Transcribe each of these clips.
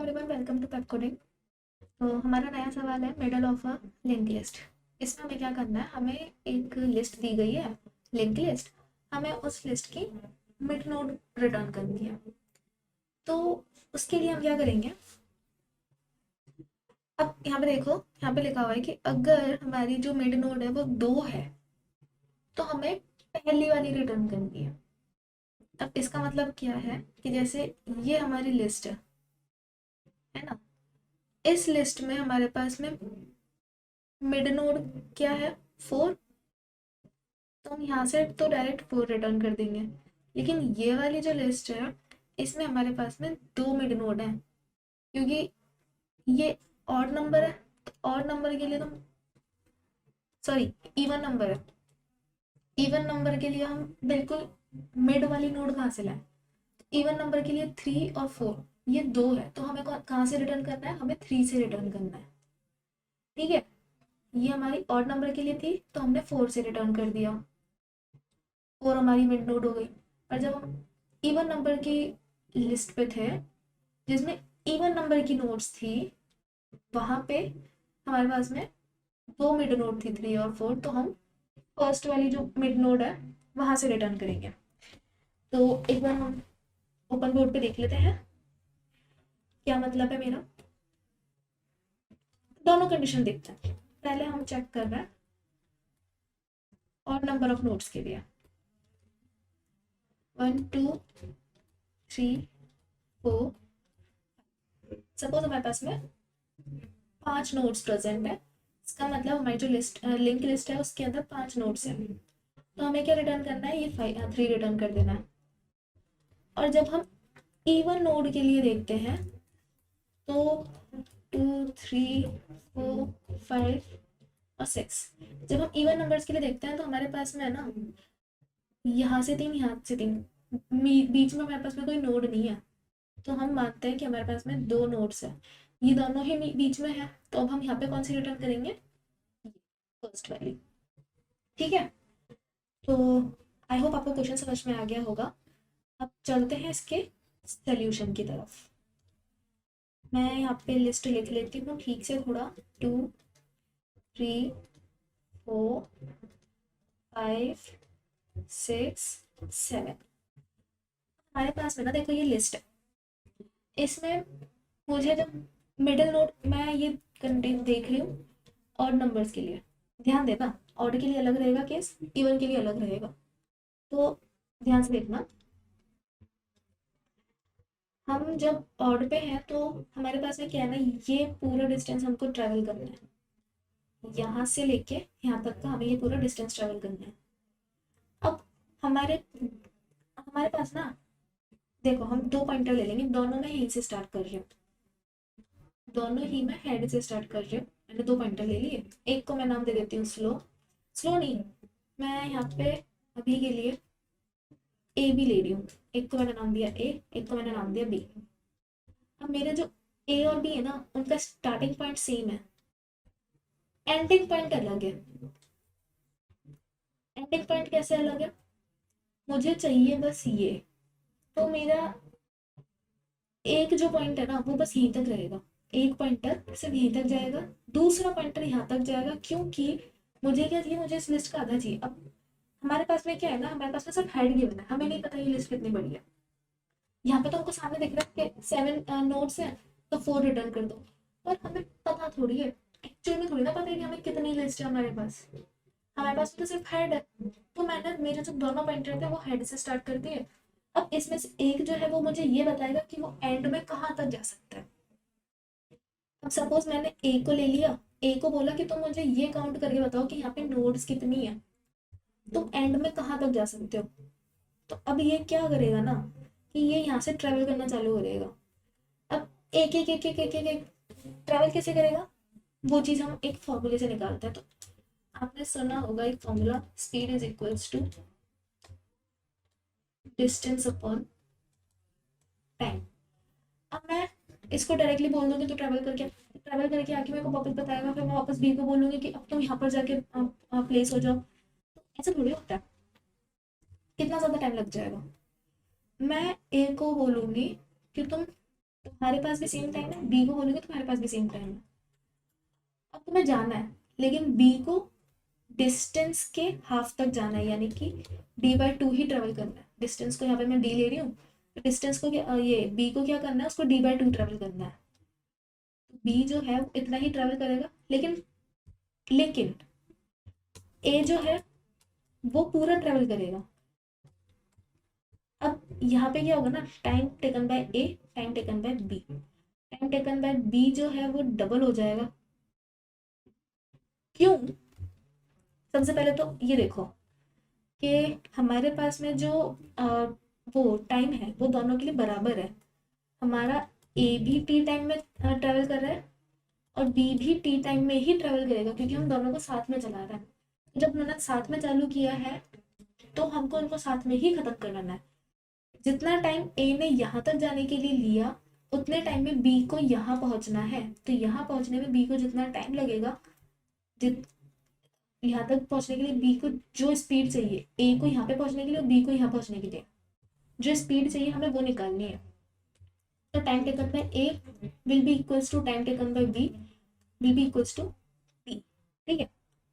Everyone, welcome to Pepcoding. तो हमारा नया सवाल है middle of a link list. इसमें हमें क्या करना है, हमें एक लिस्ट दी गई है, लिंक लिस्ट। हमें उस लिस्ट की मिड नोड रिटर्न करनी है। तो उसके लिए हम क्या करेंगे, अब यहाँ पे देखो, यहाँ पे लिखा हुआ है कि अगर हमारी जो मिड नोड है वो 2 है तो हमें पहली वाली रिटर्न करनी है। अब इसका मतलब क्या है कि जैसे ये हमारी लिस्ट है ना, इस लिस्ट में हमारे पास में मिड नोड क्या है, 4। तो हम यहाँ से तो डायरेक्ट 4 रिटर्न कर देंगे, लेकिन ये वाली जो लिस्ट है इसमें हमारे पास में 2 मिड नोड हैं, क्योंकि ये ऑड नंबर है। तो ऑड नंबर के लिए तो, सॉरी, इवन नंबर है। इवन नंबर के लिए हम बिल्कुल मिड वाली नोड कहाँ से लाएं। इवन नंबर के लिए 3 और 4, ये 2 है, तो हमें कहाँ से रिटर्न करना है, हमें 3 से रिटर्न करना है। ठीक है, ये हमारी ऑड नंबर के लिए थी तो हमने 4 से रिटर्न कर दिया, 4 हमारी मिड नोड हो गई। और जब हम इवन नंबर की लिस्ट पे थे, जिसमें इवन नंबर की नोड्स थी, वहां पे हमारे पास में 2 मिड नोड थी, 3 और 4। तो हम फर्स्ट वाली जो मिड नोड है वहां से रिटर्न करेंगे। तो एक बार हम ओपन बोर्ड पे देख लेते हैं क्या मतलब है मेरा। दोनों कंडीशन देखते हैं। पहले हम चेक कर रहे हैं और नंबर ऑफ नोड्स के लिए 1 2 3 4। सपोज हमारे पास में 5 नोड्स प्रेजेंट है। इसका मतलब हमारी जो लिस्ट लिंक लिस्ट है उसके अंदर 5 नोड्स हैं। तो हमें क्या रिटर्न करना है, ये 3 रिटर्न कर देना है। और जब हम इवन नोड के लिए देखते हैं तो 2 3 4 5 और 6। जब हम इवन नंबर्स के लिए देखते हैं तो हमारे पास में है ना, यहाँ से 3, यहाँ से 3, बीच में हमारे पास में कोई नोड नहीं है। तो हम मानते हैं कि हमारे पास में 2 नोड्स है, ये दोनों ही बीच में है। तो अब हम यहाँ पे कौन सी रिटर्न करेंगे, फर्स्ट वाली। ठीक है, तो आई होप आपको क्वेश्चन समझ में आ गया होगा। अब चलते हैं इसके सॉल्यूशन की तरफ। मैं यहाँ पे लिस्ट लिख लेती हूँ ठीक से थोड़ा। 2 3 4 5 6 7। हमारे पास में ना देखो ये लिस्ट है, इसमें मुझे जब मिडिल नोड, मैं ये कंटेंट देख रही हूँ और नंबर्स के लिए ध्यान देना, ऑड के लिए अलग रहेगा केस, इवन के लिए अलग रहेगा। तो ध्यान से देखना, हम जब ऑड पे हैं तो हमारे पास में क्या है ना, ये पूरा डिस्टेंस हमको ट्रेवल करना है, यहाँ से लेके यहाँ तक का हमें ये पूरा डिस्टेंस ट्रेवल करना है। अब हमारे हमारे पास ना, देखो हम 2 पॉइंटर ले लेंगे, दोनों में हेड से स्टार्ट कर रही हूँ, दोनों ही मैं हेड से स्टार्ट कर रही हूँ। मैंने 2 पॉइंटर ले लिए, एक को मैं नाम दे देती हूँ स्लो। स्लो नहीं, मैं यहाँ पे अभी के लिए ए बी ले रही हूँ। एक को मैंने नाम दिया ए, एक को मैंने नाम दिया बी। अब मेरे जो ए और बी है ना, उनका स्टार्टिंग पॉइंट सेम है, एंडिंग पॉइंट अलग है। एंडिंग पॉइंट कैसे अलग है, मुझे चाहिए बस ये। तो मेरा एक जो पॉइंट है ना वो बस यहीं तक रहेगा, एक पॉइंटर सिर्फ यहीं तक जाएगा, दूसरा पॉइंटर यहाँ तक जाएगा, क्योंकि मुझे क्या चाहिए, मुझे इस लिस्ट का आधा चाहिए। अब हमारे पास में क्या है ना, हमारे पास में सिर्फ हेड गिवन है, हमें नहीं पता ये लिस्ट कितनी बड़ी है। यहाँ पे तो हमको सामने दिख रहा है कि 7 नोट्स हैं, तो 4 रिटर्न कर दो। पर हमें पता थोड़ी है, एक्चुअल में थोड़ी ना पता है कि हमें कितनी लिस्ट है हमारे पास। हमारे पास तो सिर्फ हेड है, तो मैंने मेरे जो दोनों पॉइंटर थे वो हेड से स्टार्ट कर दिए। अब इसमें से एक जो है वो मुझे ये बताएगा कि वो एंड में कहाँ तक जा सकता है। अब सपोज मैंने ए को ले लिया, ए को बोला कि तुम मुझे ये काउंट करके बताओ कि यहाँ पे नोड्स कितनी है, तुम एंड में कहाँ तक जा सकते हो। तो अब ये क्या करेगा ना, कि ये यहाँ से ट्रेवल करना चालू करेगा। अब एक एक एक एक एक एक, एक ट्रेवल कैसे करेगा, वो चीज़ हम एक फॉर्मूले से निकालते हैं। तो आपने सुना होगा एक formula, speed is equals to distance upon time. अब मैं इसको डायरेक्टली बोल दूंगी तो ट्रैवल करके आके मेरे को वापस बताएगा, फिर मैं वापस बी को बोलूंगी कि अब तुम यहाँ पर जाके प्लेस हो जाओ। तो ऐसा थोड़ी होता है, कितना ज़्यादा टाइम लग जाएगा। मैं ए को बोलूंगी कि तुम तुम्हारे पास भी सेम टाइम है, बी को बोलोगे तुम्हारे पास भी सेम टाइम है। अब तुम्हें जाना है, लेकिन बी को डिस्टेंस के हाफ तक जाना है, यानी कि d/2 ही ट्रेवल करना है। डिस्टेंस को यहाँ पे मैं d ले रही हूँ, तो डिस्टेंस को क्या, ये b को क्या करना है, उसको d/2 ट्रेवल करना है। b जो है वो इतना ही ट्रेवल करेगा, लेकिन a जो है वो पूरा ट्रेवल करेगा। अब यहाँ पे क्या होगा ना, time taken by A, time taken by B, time taken by B जो है वो डबल हो जाएगा। क्यों? सबसे पहले तो ये देखो कि हमारे पास में जो वो टाइम है वो दोनों के लिए बराबर है। हमारा ए भी टी टाइम में ट्रेवल कर रहा है और बी भी टी टाइम में ही ट्रेवल करेगा, क्योंकि हम दोनों को साथ में चला रहा है। जब उन्होंने साथ में चालू किया है तो हमको उनको साथ में ही खत्म करना है। जितना टाइम ए ने यहाँ तक जाने के लिए लिया उतने टाइम में बी को यहाँ पहुँचना है, तो यहाँ पहुँचने में बी को जितना टाइम लगेगा, जित यहाँ तक पहुँचने के लिए बी को जो स्पीड चाहिए, ए को यहाँ पे पहुँचने के लिए और बी को यहाँ पहुँचने के लिए जो स्पीड चाहिए हमें वो निकालनी है। तो time taken by A will be equals to time taken by B will be equals to T. ठीक है,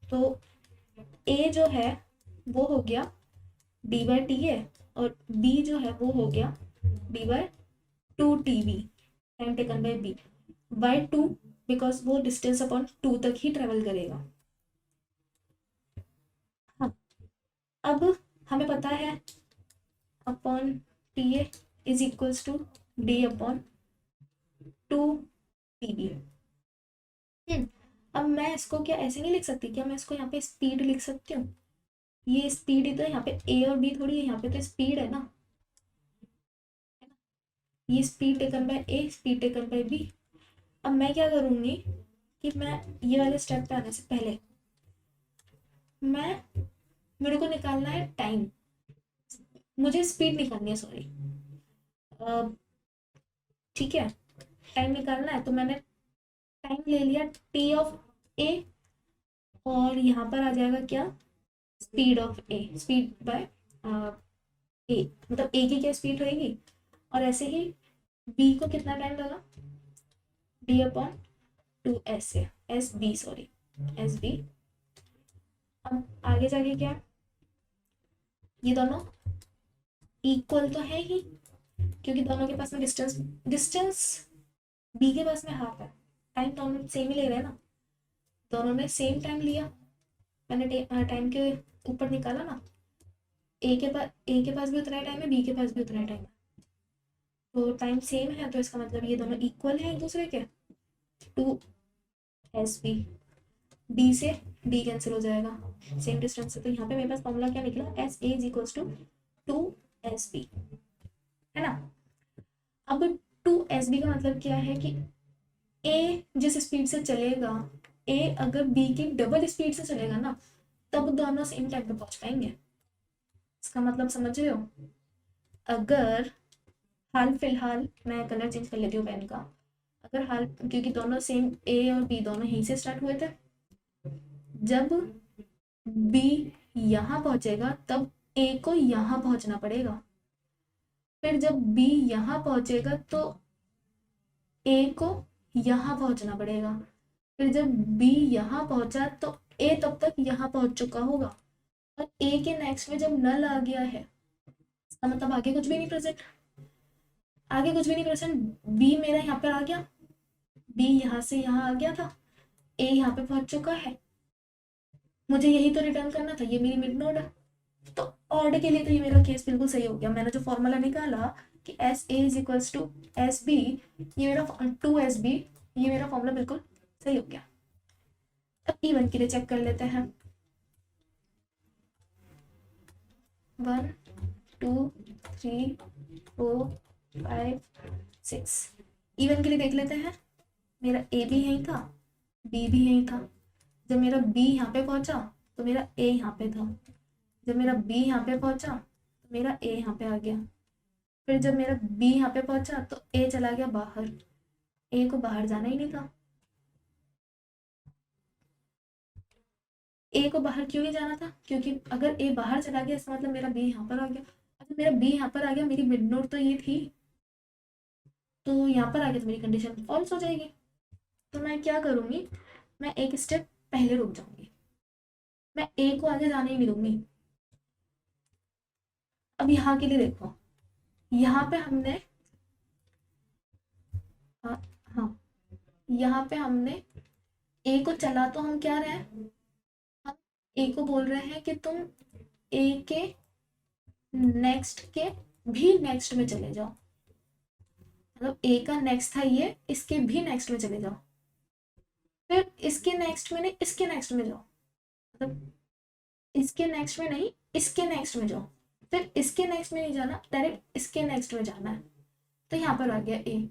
तो ए जो है वो हो गया d/t है, और b जो है वो हो गया d/2tv, time taken by b by 2, because वो डिस्टेंस अपॉन 2 तक ही ट्रेवल करेगा। हाँ, अब हमें पता है upon T A is equals to D upon 2tv। अब मैं इसको क्या ऐसे नहीं लिख सकती, क्या मैं इसको यहाँ पे स्पीड लिख सकती हूँ? ये स्पीड ही तो यहाँ पे ए और बी थोड़ी है, यहाँ पे तो स्पीड है ना, ये speed taken by A, speed taken by B. अब मैं क्या करूँगी कि मैं ये वाले स्टेप पे आने से पहले मेरे को निकालना है टाइम, मुझे स्पीड निकालनी है, सॉरी। ठीक है, टाइम निकालना है, तो मैंने टाइम ले लिया टी ऑफ ए, और यहाँ पर आ जाएगा क्या, speed of A, speed by A, मतलब ए की क्या स्पीड रहेगी, और ऐसे ही बी को कितना टाइम लगा, D upon 2 S B, sorry S B. अब आगे जाके क्या, ये दोनों इक्वल तो है ही, क्योंकि दोनों के पास में डिस्टेंस बी के पास में हाफ है, टाइम दोनों सेम ही ले रहे हैं ना, दोनों ने सेम टाइम लिया। मैंने टाइम के ऊपर निकाला ना, ए के पास भी उतना ही टाइम है, बी के पास भी उतना ही टाइम है, तो टाइम सेम है, तो इसका मतलब ये दोनों इक्वल है एक दूसरे के। 2 एस बी, डी से डी कैंसिल हो जाएगा सेम डिस्टेंस से, तो यहाँ पे मेरे पास फॉर्मूला क्या निकला, S A is equals to 2 S B, है ना। अब 2 एस बी का मतलब क्या है कि ए जिस स्पीड से चलेगा, ए अगर बी की डबल स्पीड से चलेगा ना, तब दोनों सेम टाइम पे पहुंच पाएंगे। इसका मतलब समझ रहे हो? अगर हाल फिलहाल, मैं कलर चेंज कर लेती हूँ पेन का, अगर हाल, क्योंकि दोनों सेम ए और बी दोनों यहीं से स्टार्ट हुए थे, जब बी यहाँ पहुंचेगा तब ए को यहाँ पहुंचना पड़ेगा, फिर जब बी यहाँ पहुंचेगा तो ए को यहाँ पहुंचना पड़ेगा, फिर जब बी यहाँ पहुंचा तो ए तब तक यहाँ पहुंच चुका होगा, और ए के नेक्स्ट में जब नल आ गया है, इसका मतलब आगे कुछ भी नहीं प्रेजेंट, आगे कुछ भी नहीं प्रेजेंट, बी मेरा यहाँ पर आ गया, बी यहाँ से यहाँ आ गया था, ए यहाँ पे पहुंच चुका है, मुझे यही तो रिटर्न करना था, ये मेरी मिड नोड है। तो ऑर्डर के लिए तो ये मेरा केस बिल्कुल सही हो गया, मैंने जो फॉर्मूला निकाला कि S A is equals to S B, ये मेरा 2 एस बी, ये मेरा फॉर्मूला बिल्कुल सही हो गया। अब इवन के लिए चेक कर लेते हैं, 1 2 3 4 5 6, इवन के लिए देख लेते हैं। मेरा ए भी यहीं था, बी भी यहीं था, जब मेरा बी यहाँ पे पहुंचा तो मेरा ए यहाँ पे था, जब मेरा बी यहाँ पे पहुंचा तो मेरा ए यहाँ पे आ गया, फिर जब मेरा बी यहाँ पे पहुंचा तो ए चला गया बाहर, ए को बाहर जाना ही नहीं था। ए को बाहर क्यों नहीं जाना था, क्योंकि अगर ए बाहर चला गया इसका मतलब मेरा बी यहाँ पर आ गया। अच्छा, मेरा बी यहाँ पर आ गया, मेरी मिड नोड तो ये थी, तो यहाँ पर आके तो मेरी कंडीशन फॉल्स हो जाएगी। तो मैं क्या करूँगी, मैं एक स्टेप पहले रुक जाऊंगी, मैं ए को आगे जाने ही नहीं दूंगी। अब यहाँ के लिए देखो, यहाँ पे हमने हाँ हाँ, यहाँ पे हमने ए को चला तो हम क्या रहे हैं, हम ए को बोल रहे हैं कि तुम ए के नेक्स्ट के भी नेक्स्ट में चले जाओ, मतलब ए का नेक्स्ट था ये, इसके भी नेक्स्ट में चले जाओ, फिर इसके नेक्स्ट में नहीं इसके नेक्स्ट में जाओ, मतलब इसके नेक्स्ट में नहीं इसके नेक्स्ट में जाओ, फिर इसके नेक्स्ट में नहीं जाना, डायरेक्ट इसके नेक्स्ट में जाना है। तो यहाँ पर आ गया ए।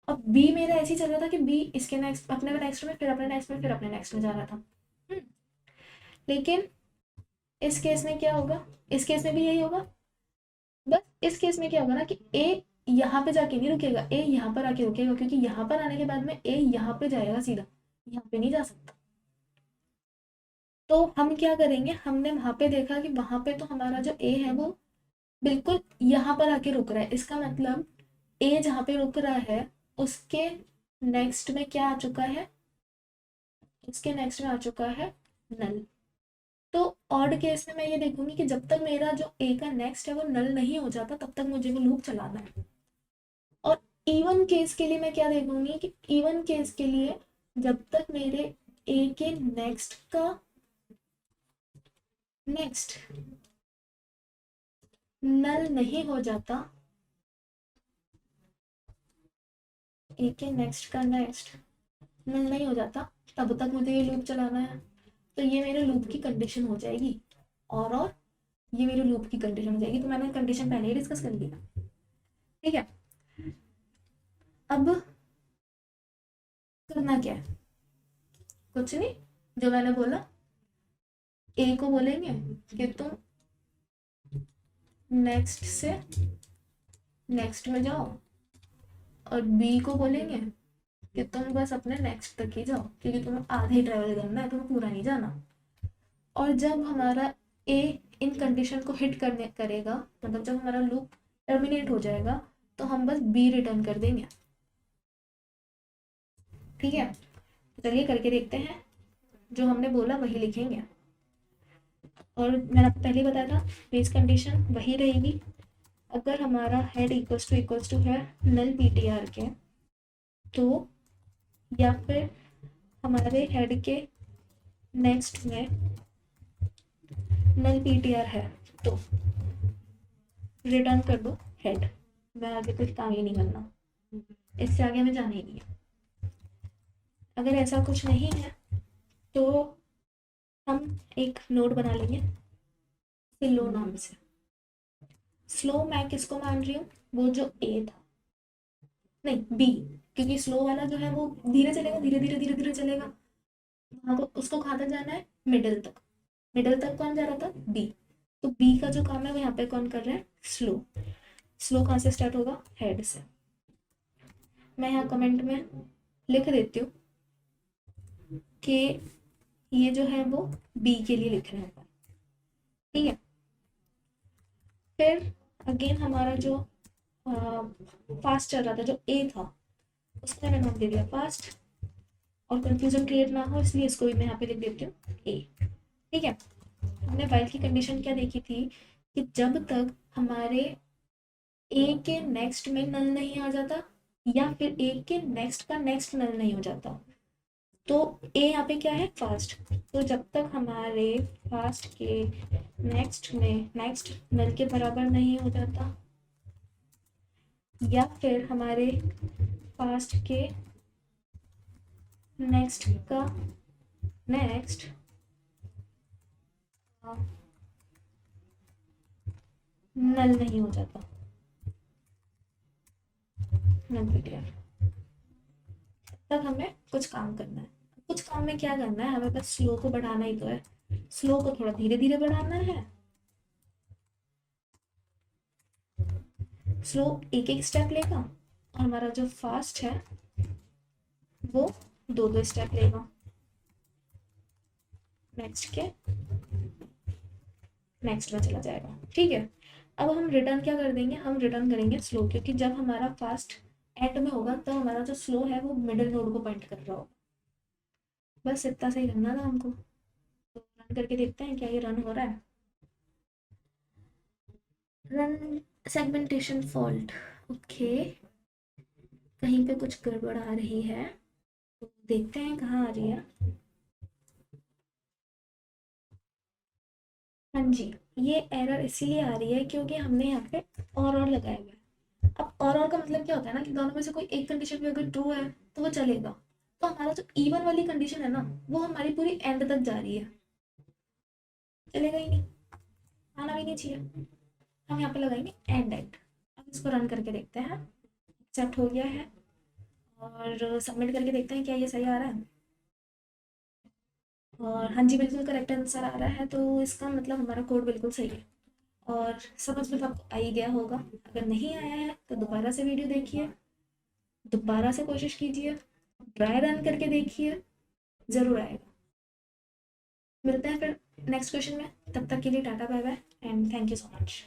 अब बी मेरा ऐसे ही चल रहा था कि बी इसके नेक्स्ट अपने नेक्स्ट में, फिर अपने नेक्स्ट में, फिर अपने नेक्स्ट में जा रहा था। लेकिन इस केस में क्या होगा, इस केस में भी यही होगा, बस इस केस में क्या होगा ना कि ए यहाँ पे जाके नहीं रुकेगा, ए यहाँ पर आके रुकेगा, क्योंकि यहाँ पर आने के बाद में ए यहाँ पे जाएगा सीधा, यहाँ पे नहीं जा सकता। तो हम क्या करेंगे, हमने वहां पे देखा कि वहां पे तो हमारा जो ए है वो बिल्कुल यहाँ पर आके रुक रहा है, इसका मतलब ए जहाँ पे रुक रहा है उसके नेक्स्ट में क्या आ चुका है, उसके नेक्स्ट में आ चुका है नल। तो ऑड केस में मैं ये देखूंगी कि जब तक मेरा जो ए का नेक्स्ट है वो नल नहीं हो जाता तब तक मुझे वो लूप चलाना है। और इवन केस के लिए मैं क्या देखूंगी कि इवन केस के लिए जब तक मेरे ए के नेक्स्ट का नेक्स्ट नल नहीं हो जाता, ए के नेक्स्ट का नेक्स्ट नल नहीं हो जाता, तब तक मुझे ये लूप चलाना है। तो ये मेरे लूप की कंडीशन हो जाएगी, और ये मेरे लूप की कंडीशन हो जाएगी। तो मैंने कंडीशन पहले ही डिस्कस कर लिया, ठीक है। अब करना क्या है, कुछ नहीं, जो मैंने बोला, ए को बोलेंगे कि तुम नेक्स्ट से नेक्स्ट में जाओ, और बी को बोलेंगे कि तुम बस अपने नेक्स्ट तक ही जाओ, क्योंकि तुम्हें आधा ही ट्रेवल करना है, तुम्हें पूरा नहीं जाना। और जब हमारा ए इन कंडीशन को हिट करने करेगा, मतलब जब हमारा लूप टर्मिनेट हो जाएगा, तो हम बस बी रिटर्न कर देंगे, ठीक है। चलिए करके देखते हैं, जो हमने बोला वही लिखेंगे। और मैंने आपको पहले ही बताया था बेस कंडीशन वही रहेगी, अगर हमारा हेड इक्वल्स टू है नल पीटीआर के, तो या फिर हमारे हेड के नेक्स्ट में नल पीटीआर है तो रिटर्न कर दो हेड, मैं आगे कुछ काम ही नहीं करना, इससे आगे हमें जाना ही नहीं है। अगर ऐसा कुछ नहीं है तो हम एक नोड बना लेंगे स्लो नाम से। स्लो मैं किसको मान रही हूँ, वो जो ए था, नहीं बी, क्योंकि स्लो वाला जो है वो धीरे चलेगा, धीरे धीरे धीरे धीरे चलेगा, वहाँ को उसको कहाँ तक जाना है, मिडिल तक। मिडिल तक कौन जा रहा था, बी, तो बी का जो काम है वो यहाँ पे कौन कर रहा है, स्लो। स्लो कहाँ से स्टार्ट होगा, हेड से। मैं यहाँ कमेंट में लिख देती हूँ कि ये जो है वो बी के लिए लिख रहे हैं, ठीक है। फिर अगेन हमारा जो फास्ट चल रहा था, जो ए था, उसको मैंने नाम दे दिया फास्ट, और कंफ्यूजन क्रिएट ना हो इसलिए इसको भी मैं यहाँ पे लिख देती हूँ ए, ठीक है। हमने वाइल की कंडीशन क्या देखी थी कि जब तक हमारे ए के नेक्स्ट में नल नहीं आ जाता, या फिर ए के नेक्स्ट का नेक्स्ट नल नहीं हो जाता, तो ए यहाँ पे क्या है, फास्ट, तो जब तक हमारे फास्ट के नेक्स्ट में नेक्स्ट नल के बराबर नहीं हो जाता, या फिर हमारे फास्ट के नेक्स्ट का नेक्स्ट नल नहीं हो जाता, नल पीटीआर, तब हमें कुछ काम करना है। कुछ काम में क्या करना है, हमें बस स्लो को बढ़ाना ही तो है, स्लो को थोड़ा धीरे धीरे बढ़ाना है। स्लो एक एक स्टेप लेगा, और हमारा जो फास्ट है वो दो दो स्टेप लेगा, नेक्स्ट के नेक्स्ट में चला जाएगा, ठीक है। अब हम रिटर्न क्या कर देंगे, हम रिटर्न करेंगे स्लो, क्योंकि जब हमारा फास्ट एंड में होगा तब हमारा जो स्लो है वो मिडिल नोड को पॉइंट कर रहा होगा। बस इतना सही करना था हमको। तो रन करके देखते हैं क्या ये रन हो रहा है। रन सेगमेंटेशन फॉल्ट, ओके, कहीं पे कुछ गड़बड़ आ रही है, तो देखते हैं कहाँ आ रही है। हाँ जी, ये एरर इसीलिए आ रही है क्योंकि हमने यहाँ पे और लगाया हुआ है। अब और का मतलब क्या होता है ना कि दोनों में से कोई एक कंडीशन भी अगर ट्रू है तो वो चलेगा। तो हमारा जो इवन वाली कंडीशन है ना वो हमारी पूरी एंड तक जा रही है, चलेगा ही नहीं, आना भी नहीं चाहिए। हम यहाँ पे लगाएंगे एंड एंड। अब इसको रन करके देखते हैं, एक्सेप्ट हो गया है, और सबमिट करके देखते हैं क्या ये सही आ रहा है। और हाँ जी, बिल्कुल करेक्ट आंसर आ रहा है, तो इसका मतलब हमारा कोड बिल्कुल सही है। और समझ में तो आपको आ ही गया होगा। अगर नहीं आया है तो दोबारा से वीडियो देखिए, दोबारा से कोशिश कीजिए, ट्राई रन करके देखिए, ज़रूर आएगा। मिलते हैं फिर नेक्स्ट क्वेश्चन में, तब तक के लिए tata bye bye and thank you so much.